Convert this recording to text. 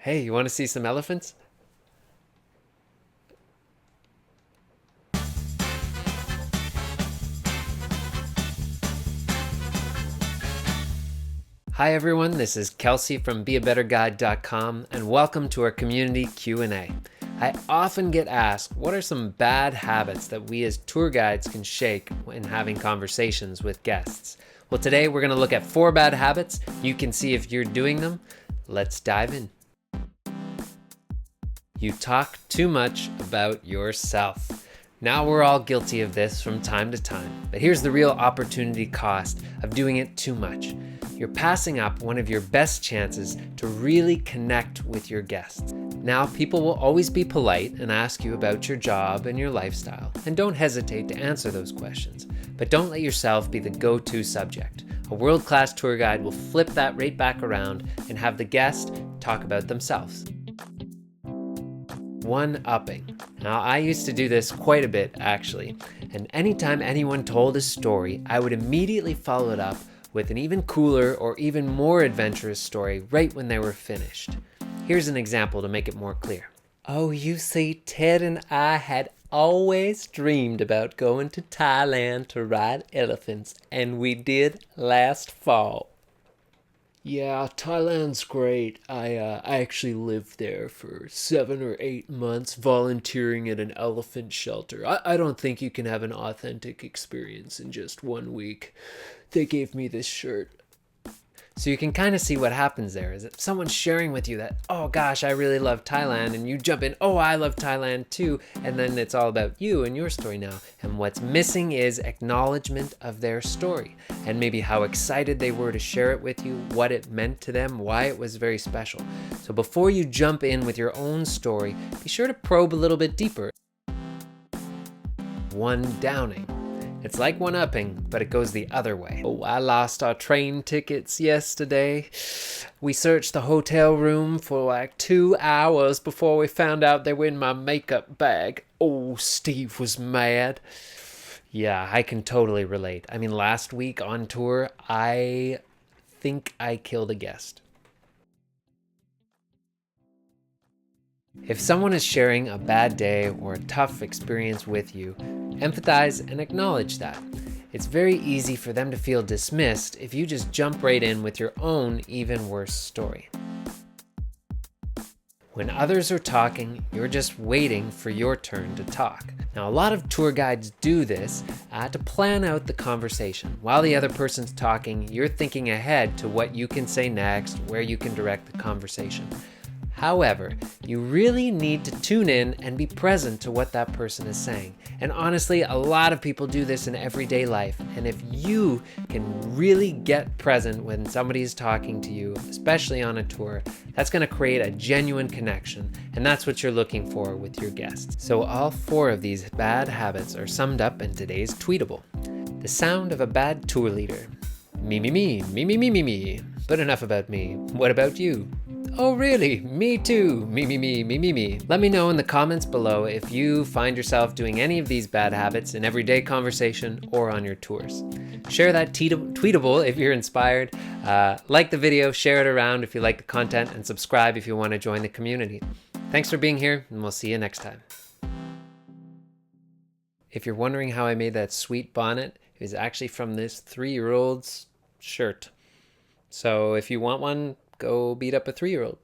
Hey, you want to see some elephants? Hi everyone, this is Kelsey from beabetterguide.com and welcome to our community Q&A. I often get asked, what are some bad habits that we as tour guides can shake when having conversations with guests? Well, today we're going to look at 4 bad habits. You can see if you're doing them. Let's dive in. You talk too much about yourself. Now we're all guilty of this from time to time, but here's the real opportunity cost of doing it too much. You're passing up one of your best chances to really connect with your guests. Now, people will always be polite and ask you about your job and your lifestyle, and don't hesitate to answer those questions. But don't let yourself be the go-to subject. A world-class tour guide will flip that right back around and have the guest talk about themselves. One-upping. Now, I used to do this quite a bit, actually, and anytime anyone told a story, I would immediately follow it up with an even cooler or even more adventurous story right when they were finished. Here's an example to make it more clear. Oh, you see, Ted and I had always dreamed about going to Thailand to ride elephants, and we did last fall. Yeah, Thailand's great. I actually lived there for 7 or 8 months volunteering at an elephant shelter. I don't think you can have an authentic experience in just 1 week. They gave me this shirt. So you can kind of see what happens there is that someone's sharing with you that, oh gosh, I really love Thailand, and you jump in, oh, I love Thailand too, and then it's all about you and your story now. And what's missing is acknowledgement of their story and maybe how excited they were to share it with you, what it meant to them, why it was very special. So before you jump in with your own story, be sure to probe a little bit deeper. One downing. It's like one-upping, but it goes the other way. Oh, I lost our train tickets yesterday. We searched the hotel room for like 2 hours before we found out they were in my makeup bag. Oh, Steve was mad. Yeah, I can totally relate. I mean, last week on tour, I think I killed a guest. If someone is sharing a bad day or a tough experience with you, empathize and acknowledge that. It's very easy for them to feel dismissed if you just jump right in with your own even worse story. When others are talking, you're just waiting for your turn to talk. Now, a lot of tour guides do this to plan out the conversation. While the other person's talking, you're thinking ahead to what you can say next, where you can direct the conversation. However, you really need to tune in and be present to what that person is saying. And honestly, a lot of people do this in everyday life. And if you can really get present when somebody is talking to you, especially on a tour, that's going to create a genuine connection. And that's what you're looking for with your guests. So all 4 of these bad habits are summed up in today's tweetable. The sound of a bad tour leader. Me, me, me, me, me, me, me, me. But enough about me. What about you? Oh really? Me too. Me, me, me, me, me, me. Let me know in the comments below if you find yourself doing any of these bad habits in everyday conversation or on your tours. Share that tweetable if you're inspired. Like the video, share it around if you like the content, and subscribe if you want to join the community. Thanks for being here, and we'll see you next time. If you're wondering how I made that sweet bonnet, it was actually from this 3-year-old's shirt. So if you want one, go beat up a 3-year-old.